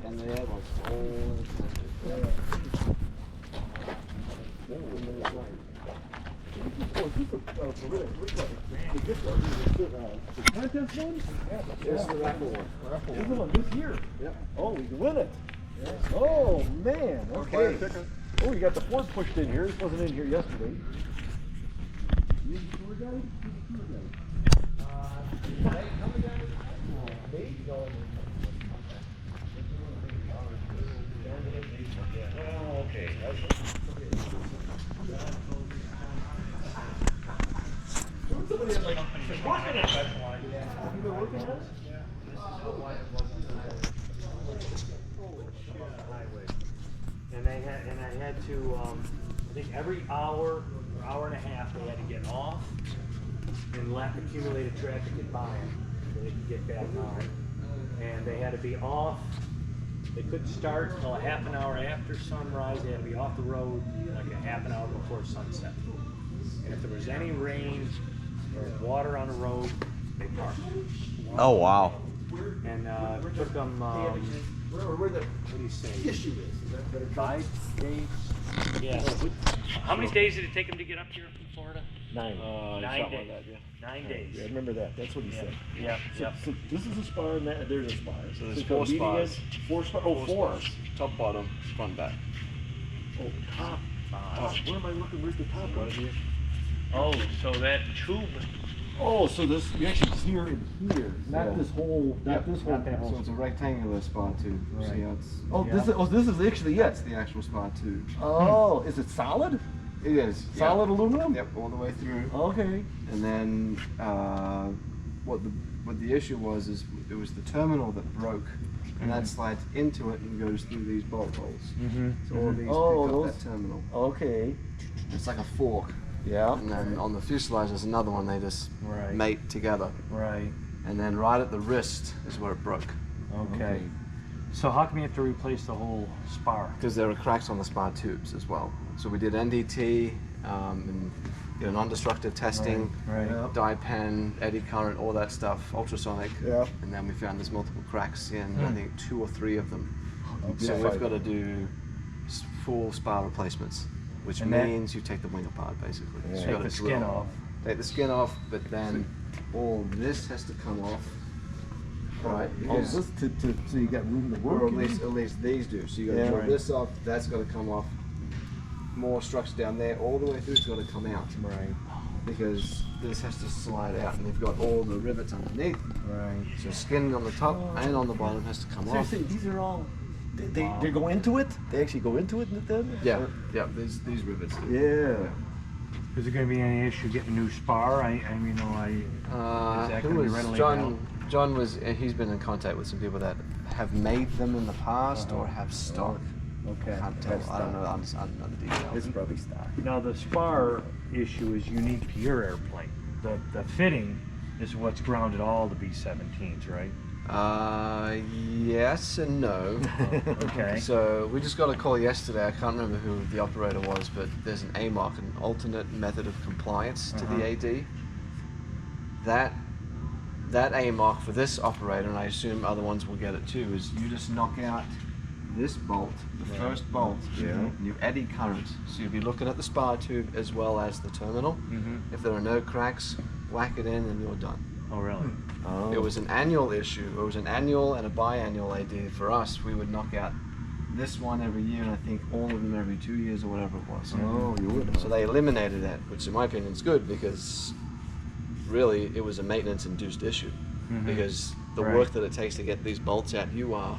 And the air was all contest one? This is the raffle one. This is one this year? Yep. Oh, we can win it. Oh, man. Okay. Oh, you got the Ford pushed in here. This wasn't in here yesterday. You the tour guide? Who's the tour guide? Oh, okay. And I had to, I think every hour or hour and a half, they had to get off and let accumulated traffic get by them so they could get back on. And they had to be off. They couldn't start until a half an hour after sunrise. They had to be off the road like a half an hour before sunset. And if there was any rain or water on the road, they parked. Oh, wow. And it took them, Where the what do you say? issue is that better 5 days? Yeah. How many days did it take them to get up here from Florida? 9. 9 something days. like that, yeah. 9 days. Yeah, I remember that. That's what he said. Yep. So this is a spar and there's a spar. So there's it's 4 leading spars. edge, 4 spars. Oh, 4. spars. Top, bottom, front, back. Oh, top. Where am I looking? Where's the top right here? Oh, so that tube. Oh, so this you actually it's here and here, not Yeah. this whole, not this whole. Not that whole- So it's a rectangular spar tube. Right. See how it's. Oh, Yeah. this is actually That's it. the actual spar tube. Oh, is it solid? It is. yeah. Solid aluminum? Yep, all the way through. Okay. And then what the issue was is it was the terminal that broke, and that slides into it and goes through these bolt holes. Mm-hmm. So all these Oh, pick up those- that terminal. Okay. It's like a fork. Yeah. And then on the fuselage there's another one. They just Right. mate together. Right. And then right at the wrist is where it broke, Okay. So how come you have to replace the whole spar? because there were cracks on the spar tubes as well. So we did NDT and non-destructive testing, Right. Yeah. dye pen, eddy current, all that stuff, ultrasonic. Yeah. And then we found there's multiple cracks in I think 2 or 3 of them. Okay. So we've got to do full spar replacements, which And that- means you take the wing apart basically. Yeah. So you Take gotta the skin drill. off. Take the skin off, but then all this has to come off. Right. Oh, because- this so you got room to work. or at in? least these do. So you got to Yeah. drill Right. this off. That's got to come off. More structure down there, all the way through. It's got to come out Right. because this has to slide out, and they've got all the rivets underneath. Right. So skin on the top and on the bottom has to come off. Seriously, these are all. They go into it. They actually go into it then. Yeah, Or- yeah. These rivets. Do. Yeah. Is there going to be any issue getting a new spar? Is that Who going to be was readily John? available? John was. He's been in contact with some people that have made them in the past or have stock. Okay. Can't tell. Have I don't know. stock. I don't know the details. It's probably stock. Now the spar issue is unique to your airplane. The fitting is what's grounded all the B-17s, right? Yes and no. Okay. So we just got a call yesterday. I can't remember who the operator was, but there's an AMOC, an alternate method of compliance to the AD. That AMOC for this operator, and I assume other ones will get it too, is you just knock out this bolt, the first bolt, and you eddy current. So you'll be looking at the spar tube as well as the terminal. Mm-hmm. If there are no cracks, whack it in and you're done. Oh, really? Oh. It was an annual issue. It was an annual and a biannual AD. For us, we would knock out this one every year, and I think all of them every 2 years or whatever it was. Oh, you would. So they eliminated that, which in my opinion is good because really it was a maintenance-induced issue. Mhm. Because the Right. work that it takes to get these bolts out, you are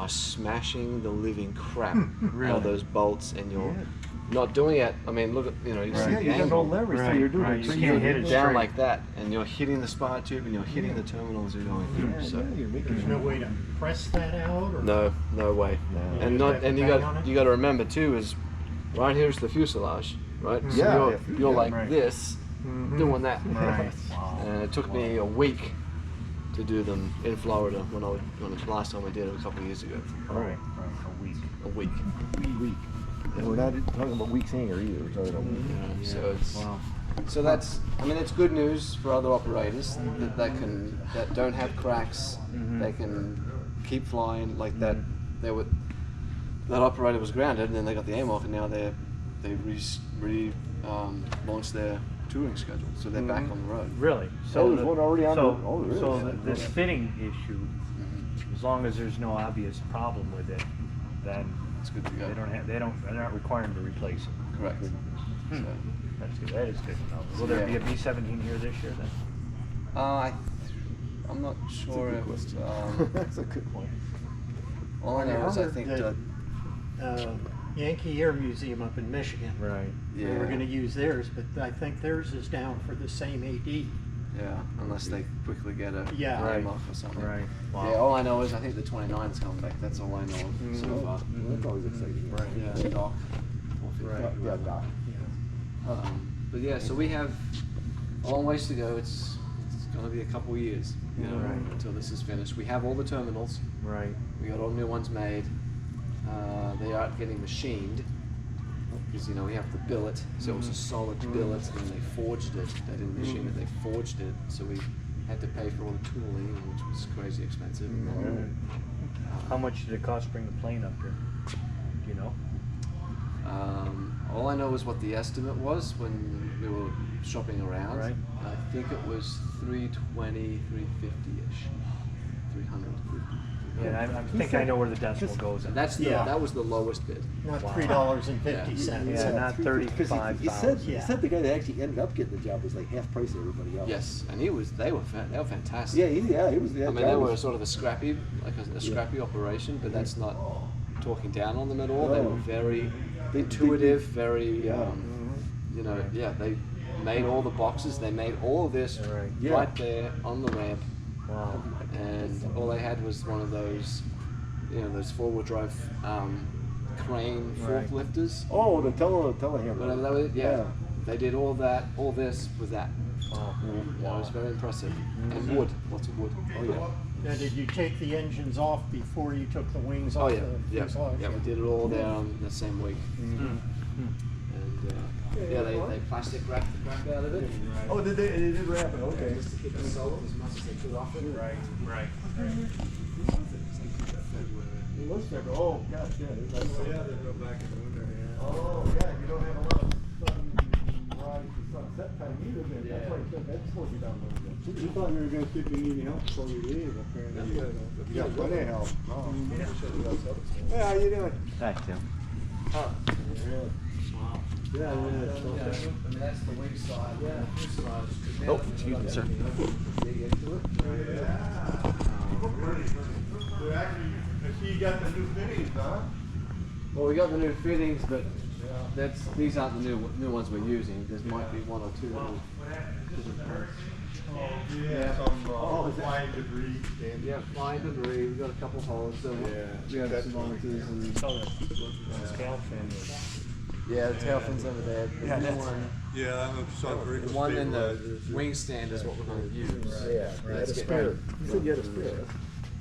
smashing the living crap out of those bolts, and you're not doing it. I mean, look at you Right. see Yeah, the you got angle. no leverage, so Right, you're doing right. it. You So can't hit You're it down straight. like that, and you're hitting the spar tube, and you're hitting the terminal as you're going through. Yeah, so. yeah, you're making There's no way to press that out, or? No way. No. And You not have to and you bang got on it? you got to remember too is right here's the fuselage, right? So Yeah, you're, yeah, you're like right. this, doing that, Right. Wow. and it took me a week to do them in Florida when the last time I did it a couple of years ago. Right. A week. A week. weak. And we're not talking about weak hanger either. We're talking about So it's Wow. So that's, I mean, it's good news for other operators that don't have cracks. They can keep flying like that. That operator was grounded, and then they got the AMOC, and now they launched their touring schedule, so they're back on the road. Really? So there's one already on so, the- oh, there so is. this fitting issue, as long as there's no obvious problem with it, then It's good to go. they're not required to replace it. Correct. So, That's good. That is good to know. Will there be a B-17 here this year then? I'm not sure if That's a good point. all I know is I think that Yankee Air Museum up in Michigan. Right. They were gonna use theirs, but I think theirs is down for the same AD. yeah, unless they quickly get a Yeah. Right. AMOC or something. Right. Wow. Yeah, all I know is I think the 29 is coming back. That's all I know so far. Well, that's always exciting. Right. Yeah, Doc. Right. Yeah, Doc. But yeah, so we have a long ways to go. It's going to be a couple years, Right. until this is finished. We have all the terminals. Right. We got all new ones made. They are getting machined because we have the billet, so it was a solid billet, and they forged it. They didn't machine it; they forged it. So we had to pay for all the tooling, which was crazy expensive. How much did it cost to bring the plane up here? Do you know? All I know is what the estimate was when we were shopping around. Right. I think it was 320, 350-ish, 300. Yeah, I think I know where the decimal goes. And that's Yeah. that was the lowest bid. Not Wow. $3.50. Yeah, not 35,000. He said the guy that actually ended up getting the job was like half price of everybody else. Yes, and they were fantastic. Yeah, he was. I mean, they were sort of a scrappy operation, but that's not talking down on them at all. They No. were very They- intuitive, very, Yeah. they made all the boxes. They made all of this Right. Yeah. right there on the ramp, Wow. and all they had was one of those, those four-wheel drive crane Right. forklifters. Oh, the telehandler. Whatever that was, yeah. They did all this with that. Wow. Yeah, it was very impressive. And wood, lots of wood. Oh yeah. Now, did you take the engines off before you took the wings Oh off yeah, the yeah, fuselage? yeah. We did it all there on the same week, and they plastic wrapped the crap out of it. Oh, they did wrap it. Okay. Just to keep it solid as much as they could off it. Right. It looks like, oh, gosh, yeah. It's like, They go back in the winter, yeah. Oh, yeah, you don't have a lot of sunrise to sunset time either, then. That's why that slows you down a little bit. You thought you were gonna see if you need help before we leave, apparently. You got plenty of help. Oh. Yeah, how you doing? Hi, Tim. Yeah, I mean, that's the wing side. Yeah. Oh, excuse me, sir. So actually, I see you got the new fittings, huh? Well, we got the new fittings, but these aren't the new ones we're using. There might be one or two little different parts. Yeah, some flying debris. Yeah, flying debris. We got a couple holes. So we have some monitors and Scale fin. yeah, the tail fins over there. The new one, Yeah, I'm a South the Rican one in the stabilizers. wing stand is what we're going to use. Yeah, That's a getting spare. ready. You said you had a spare.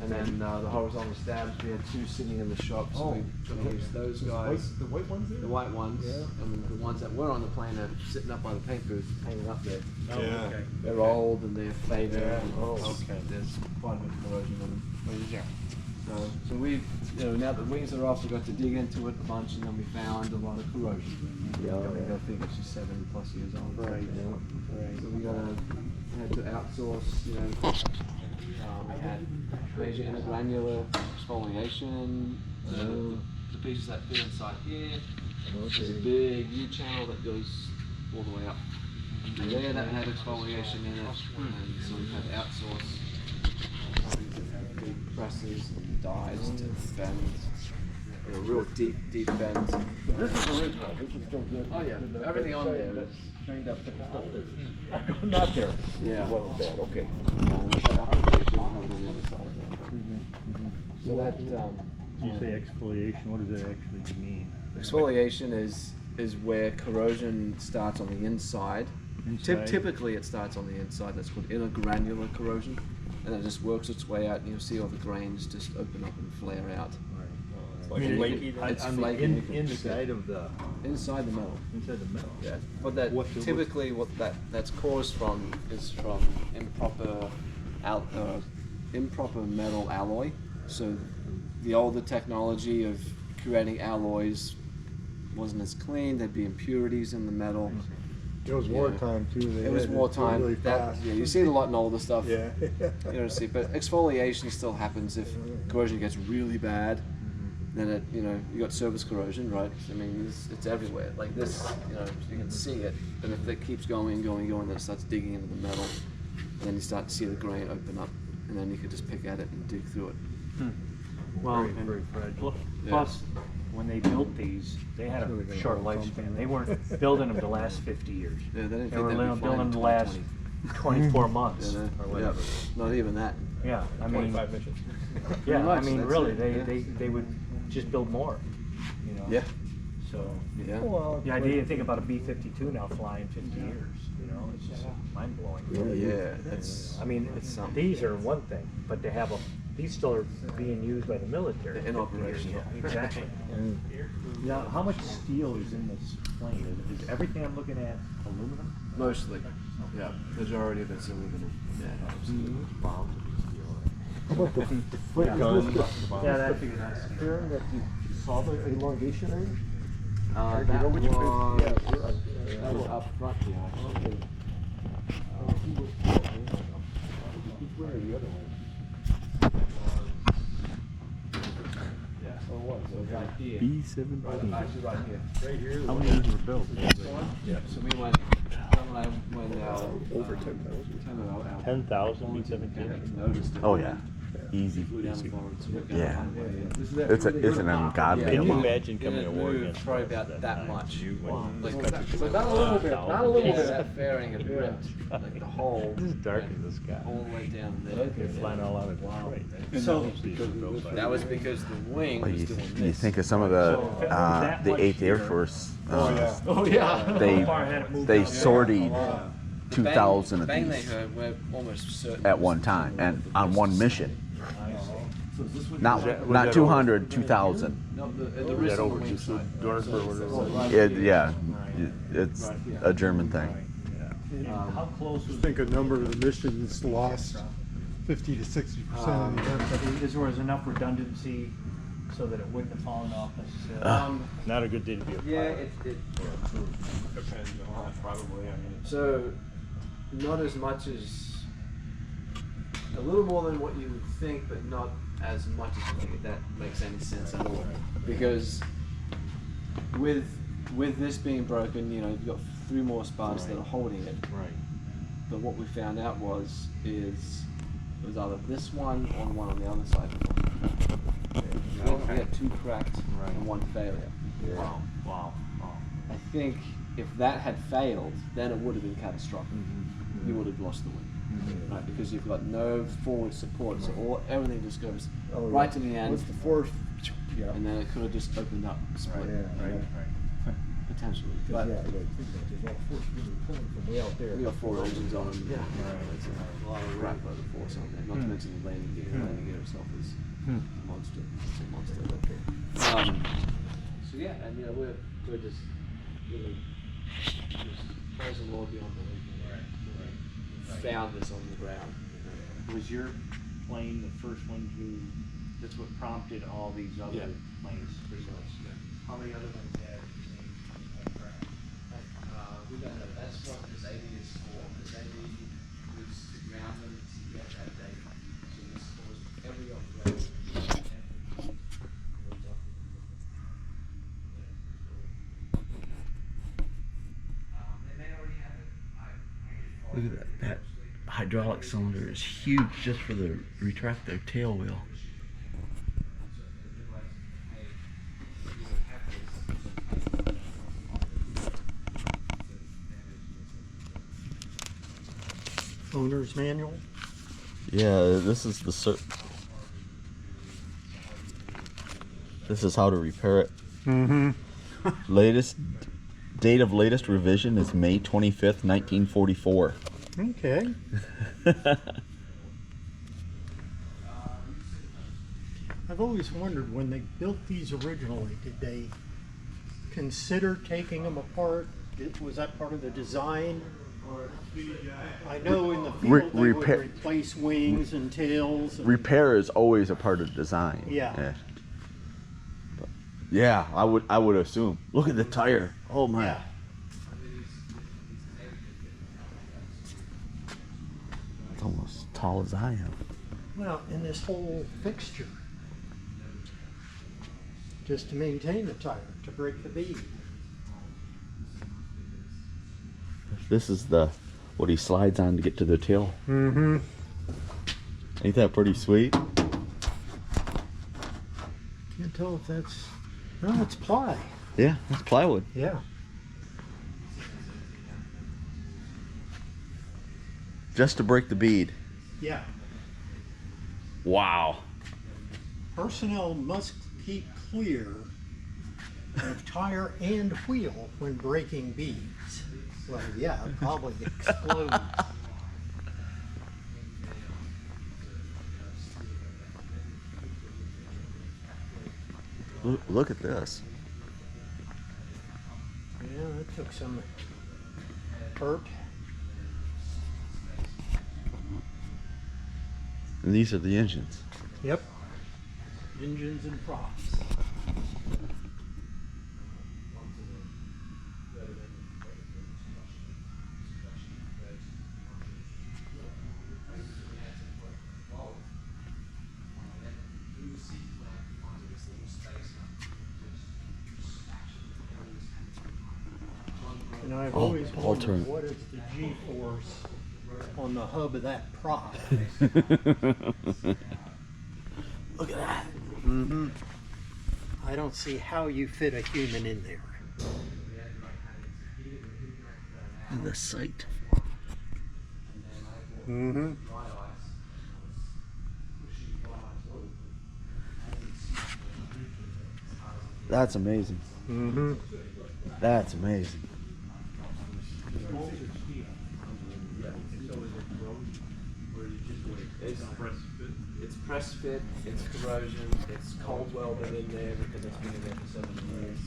And then the horizontal stabs, we had two sitting in the shop, so we're going to use those guys. The white ones there? The white ones, Yeah. and the ones that were on the plane are sitting up by the paint booth, hanging up there. Oh, Yeah. okay. They're old and they're faded. Yeah. And Oh, okay. There's quite a bit of corrosion on them. So we, now that the wings are off, we got to dig into it a bunch, and then we found a lot of corrosion. Yeah. I think it's just 7+ years old. Right. So we had to outsource. We had major intergranular exfoliation. The pieces that fit inside here. There's a big U-channel that goes all the way up there that had exfoliation in it, and so we had to outsource big presses and dies to bend, real deep bends. This is original. This is still good. Oh yeah, everything on there is Trained up stuff. Not there. Yeah. Well, bad. Okay. So that You say exfoliation, what does that actually mean? exfoliation is where corrosion starts on the inside. Inside? Typically it starts on the inside. That's called intergranular corrosion, and it just works its way out, and you'll see all the grains just open up and flare out. Like I mean, flaky. It's On the flaky. You can see inside of the, inside the metal. inside the metal. Yeah. What that typically what that's caused from is from improper improper metal alloy. So the older technology of creating alloys wasn't as clean. There'd be impurities in the metal. It was wartime too. They It was had to do wartime. really That, fast. yeah, you see it a lot in older stuff. Yeah. You don't see, but exfoliation still happens if corrosion gets really bad. Then it, you got surface corrosion, right? I mean, it's everywhere. Like this, you can see it. And if it keeps going, then it starts digging into the metal. And then you start to see the grain open up, and then you can just pick at it and dig through it. Well, Very, and very fragile. plus, when they built these, they had a short lifespan. They weren't building them to last 50 years. Yeah, they didn't They think were they'd be fine building in them to last 24 months. Yeah, or yeah, whatever. not even that. Yeah, I mean, 25 missions. yeah, much, I mean, that's really, it, they would just build more, Yeah, So, yeah. Well, the idea to think about a B-52 now flying 50 years, it's just mind blowing. Yeah, that's. I mean, It's something. these are one thing, but to have these still are being used by the military. In 50 operation. years ago. Exactly. Now, how much steel is in this plane? Is everything I'm looking at aluminum? Mostly. Yeah, majority of it's aluminum. Yeah. Wow. How about the foot? Yeah, that figured out. Here that you saw the elongation range? That Do you know which was, picture? that was up front here. Okay. Which way or the other way? Yeah. So what? So it's right here. B-17. Actually, right here. Right here. How many of these were built? Yeah. So we went. Over 10,000. 10,000 B-17? Noticed it. Oh yeah, easy. Flew down the Florence, looked at Yeah. it. It's an ungodly Can you amount. imagine coming to Didn't war move against probably us about at that time? much. Wow. Like, So not a little bit, not a little piece of bit. that fairing had ripped, like the whole. This is dark went in the sky. all the way down there. You're flying all out of Detroit. So- These were built by- That was because the wing Well, was you, doing you this. think of some of the 8th Air Force. Oh, yeah. They How far had it moved they out? sortied The 2,000 of bang they these heard, we're almost certain. at one time and on one mission. Not was not that 200, 2,000. No, the Is wrist that on the over wing just side. Dorf or whatever? Yeah, it's a German thing. How close was I think a number of the missions lost 50 to 60% of the aircraft. Is there enough redundancy so that it wouldn't have fallen off necessarily? Not a good day to be a Yeah, pilot. Depends on probably. I mean, so not as much as a little more than what you would think, but not as much as you think. If that makes any sense at all, because with this being broken, you've got 3 more Spartans that are holding it. Right. But what we found out is it was either this one or the one on the other side. We had 2 cracked and 1 failure. Wow, wow, wow. I think if that had failed, then it would have been catastrophic. You would have lost the wing, right? Because you've got no forward support, so everything just goes right to the end. What's the force? Yeah. And then it could have just opened up, split, Yeah, potentially. But yeah, there's no force really pulling from way out there. we got 4 engines on them. Yeah, it's a lot of crap load of force on there. Not to mention the landing gear. The landing gear itself is a monster. It's a monster. So yeah, and we're just really just praise the Lord beyond belief. Found this on the ground. Was your plane the first one that's what prompted all these other Yeah. planes? How many other ones had the same crash? We don't know. That's what this 80 is for. This 80 was to ground them to get that data. So this was every operation. Look at that. That hydraulic cylinder is huge just for the retractor tail wheel. Owner's manual. Yeah, this is this is how to repair it. Mm-hmm. Latest date of latest revision is May 25th, 1944. Okay. I've always wondered, when they built these originally, did they consider taking them apart? Was that part of the design? I know in the field they would repair- replace wings and tails. And, Repair is always a part of design. Yeah. But, yeah, I would assume. Look at the tire. Oh my. yeah. It's almost as tall as I am. Well, and this whole fixture, just to maintain the tire, to break the bead. This is the what he slides on to get to the till. Mm-hmm. Ain't that pretty sweet? Can't tell if that's, no, it's ply. Yeah, that's plywood. Yeah. Just to break the bead. Yeah. Wow. Personnel must keep clear of tire and wheel when breaking beads. Well, yeah, it probably explodes. Look at this. Yeah, that took some hurt. And these are the engines. Yep. Engines and props. And I've always Paul wondered, turned. what is the G-force on the hub of that prop? Look at that. Mm-hmm. I don't see how you fit a human in there. And the sight. Mm-hmm. That's amazing. Mm-hmm. That's amazing. It's press fit, it's corrosion, it's cold welded in there because it's been in there for 7 years.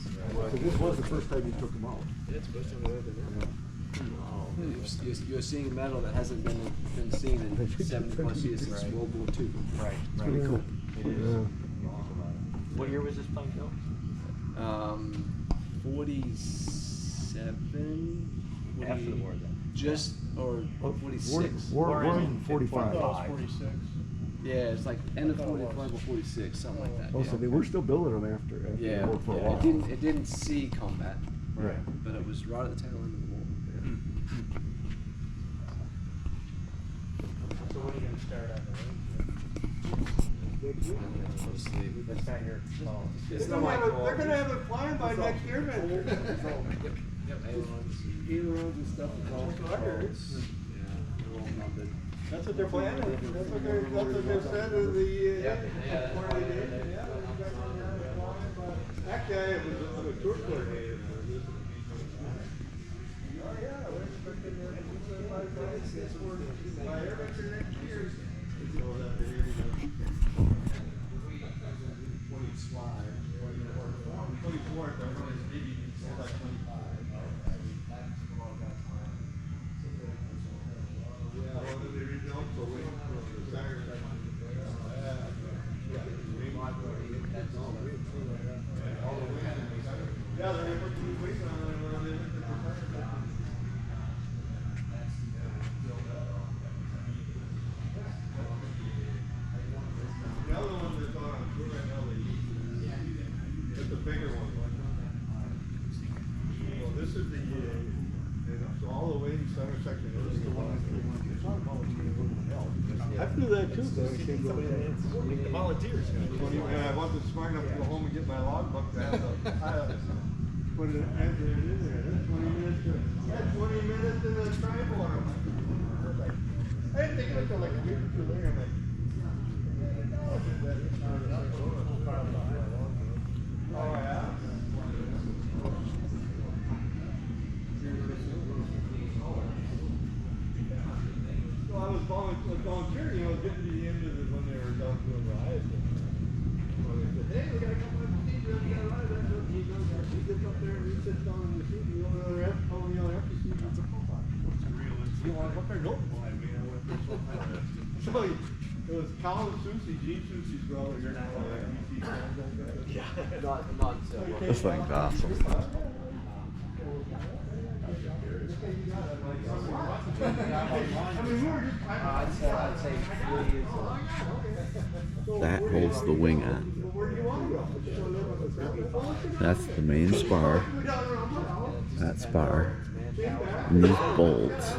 So this was the first time you took them out. It's the first time I've ever been there. You're seeing metal that hasn't been seen in 70 plus years since World War II. Right. Pretty cool. What year was this plane built? 47. After the war, then. Just or 46. War in 45. Yeah, it's like end of 45 or 46, something like that. Oh, so they were still building them after Yeah, the war for a while. it didn't see combat, Right. but it was right at the tail end of the war. So when are you gonna start on the wing? That's not your fault. It's not my fault. They're gonna have it flying by next year, man. Yep, ailerons and stuff. It's all starters. Yeah, they're all numbered. That's what they're planning. That's what they've said in the, Yeah. before they did. Yeah. Actually, I was a tour coordinator for this. Oh, yeah, we're expecting them to by next year. So that they really don't. 24, but maybe it's like 25. Yeah, well, the original, so we, the Saturday. Yeah, they're able to wait on it when they look at the The other one that's on tour right now, it's the bigger one. Well, this is the, so all the way in center section, this is the one. I flew that too, but I can't go in. The volunteers. And I wasn't smart enough to go home and get my logbook to have put it, enter it in there. That's 20 minutes. 20 minutes in the tripod. I didn't think it until like a week or two later. I'm like, oh yeah. Well, I was volunteering, getting to the end of it when they were done doing the highest. what they're going by, man. So it was Colin Susie, Gene Susie's brother. Yeah, not This thing's awesome. I'd say 3 years old. That holds the wing on. That's the main spar. That spar. And these bolts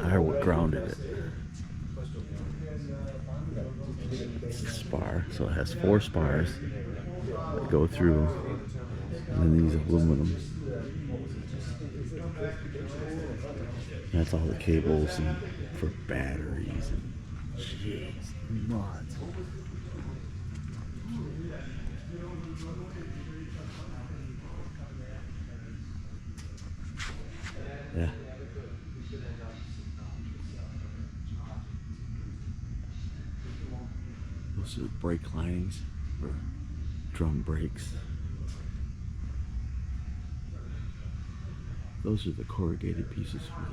are what grounded it. It's a spar, so it has 4 spars that go through, and then these aluminum. That's all the cables and for batteries and jeez, nuts. Yeah. Those are brake linings for drum brakes. Those are the corrugated pieces for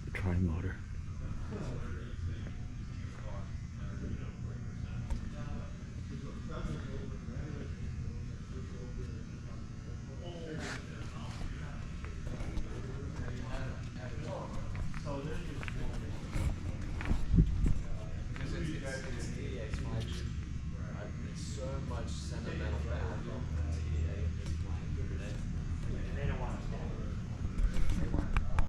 the tri-motor.